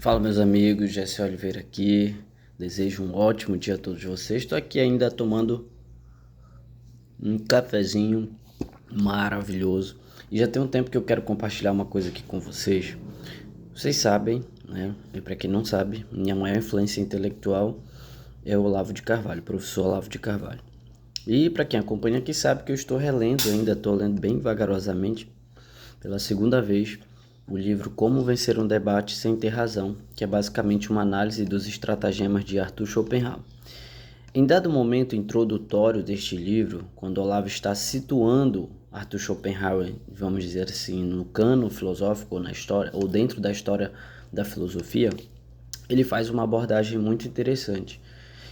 Fala, meus amigos, Jesse Oliveira aqui. Desejo um ótimo dia a todos vocês. Estou aqui ainda tomando um cafezinho maravilhoso. E já tem um tempo que eu quero compartilhar uma coisa aqui com vocês. Vocês sabem, né? E para quem não sabe, minha maior influência intelectual é o Olavo de Carvalho, o professor Olavo de Carvalho. E para quem acompanha aqui sabe que eu estou relendo ainda, estou lendo bem vagarosamente, pela segunda vez, o livro Como Vencer um Debate Sem Ter Razão, que é basicamente uma análise dos estratagemas de Arthur Schopenhauer. Em dado momento introdutório deste livro, quando Olavo está situando Arthur Schopenhauer, vamos dizer assim, no cano filosófico ou na história, ou dentro da história da filosofia, ele faz uma abordagem muito interessante,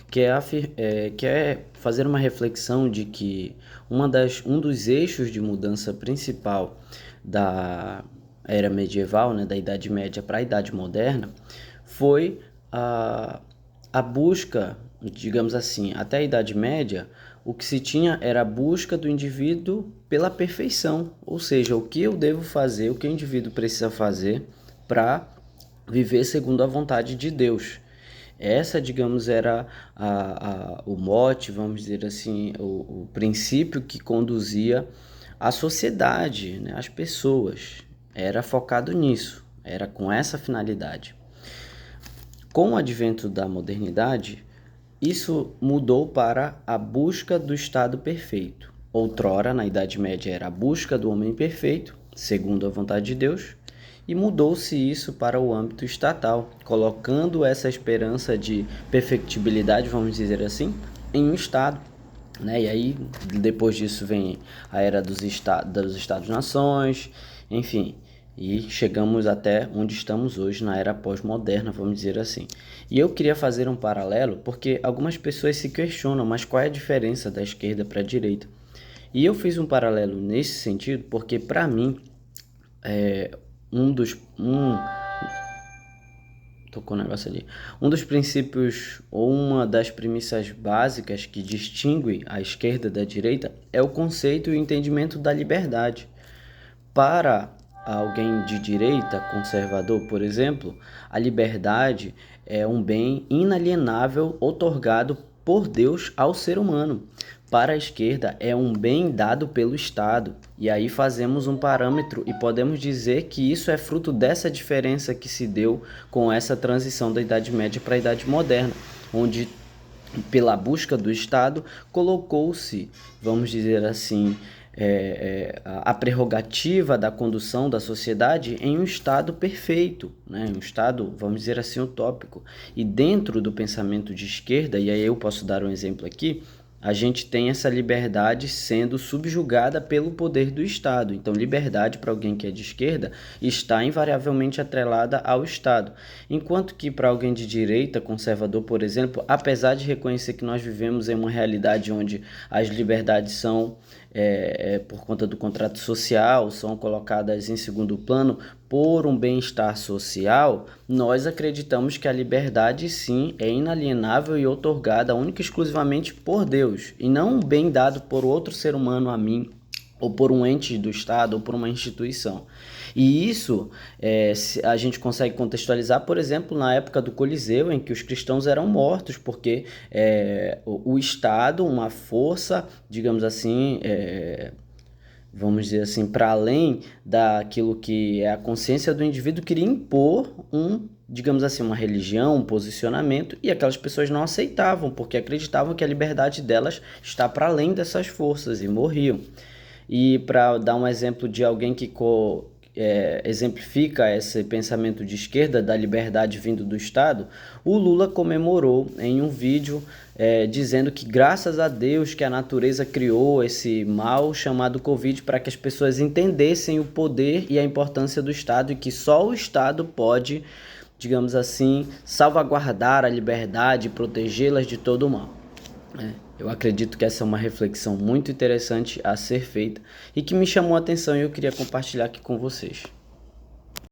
que é fazer uma reflexão de que um dos eixos de mudança principal da era medieval, né, da Idade Média para a Idade Moderna, foi a busca, digamos assim, até a Idade Média, o que se tinha era a busca do indivíduo pela perfeição, ou seja, o que eu devo fazer, o que o indivíduo precisa fazer para viver segundo a vontade de Deus. Essa, digamos, era o mote, vamos dizer assim, o princípio que conduzia a sociedade, né, as pessoas. Era focado nisso, era com essa finalidade. Com o advento da modernidade, isso mudou para a busca do Estado perfeito. Outrora, na Idade Média, era a busca do homem perfeito, segundo a vontade de Deus, e mudou-se isso para o âmbito estatal, colocando essa esperança de perfectibilidade, vamos dizer assim, em um Estado. Né? E aí, depois disso, vem a era dos Estados-nações, enfim, e chegamos até onde estamos hoje, na era pós-moderna, vamos dizer assim. E eu queria fazer um paralelo, porque algumas pessoas se questionam, mas qual é a diferença da esquerda para a direita? E eu fiz um paralelo nesse sentido, porque para mim, um dos tocou um negócio ali. Um dos princípios ou uma das premissas básicas que distingue a esquerda da direita é o conceito e o entendimento da liberdade. Para alguém de direita, conservador, por exemplo, a liberdade é um bem inalienável outorgado por Deus ao ser humano. Para a esquerda, é um bem dado pelo Estado. E aí fazemos um parâmetro e podemos dizer que isso é fruto dessa diferença que se deu com essa transição da Idade Média para a Idade Moderna, onde, pela busca do Estado, colocou-se, vamos dizer assim, a prerrogativa da condução da sociedade em um estado perfeito, né? Um estado, vamos dizer assim, utópico. E dentro do pensamento de esquerda, e aí eu posso dar um exemplo aqui, a gente tem essa liberdade sendo subjugada pelo poder do Estado. Então, liberdade para alguém que é de esquerda está invariavelmente atrelada ao Estado. Enquanto que para alguém de direita, conservador, por exemplo, apesar de reconhecer que nós vivemos em uma realidade onde as liberdades são, por conta do contrato social, são colocadas em segundo plano por um bem-estar social, nós acreditamos que a liberdade, sim, é inalienável e outorgada única e exclusivamente por Deus, e não um bem dado por outro ser humano a mim, ou por um ente do Estado, ou por uma instituição. E isso a gente consegue contextualizar, por exemplo, na época do Coliseu, em que os cristãos eram mortos, porque o Estado, uma força, digamos assim, vamos dizer assim, para além daquilo que é a consciência do indivíduo, queria impor digamos assim, uma religião, um posicionamento, e aquelas pessoas não aceitavam, porque acreditavam que a liberdade delas está para além dessas forças e morriam. E para dar um exemplo de alguém que exemplifica esse pensamento de esquerda da liberdade vindo do Estado, o Lula comemorou em um vídeo dizendo que graças a Deus que a natureza criou esse mal chamado Covid para que as pessoas entendessem o poder e a importância do Estado e que só o Estado pode, digamos assim, salvaguardar a liberdade e protegê-las de todo o mal. Eu acredito que essa é uma reflexão muito interessante a ser feita e que me chamou a atenção e eu queria compartilhar aqui com vocês.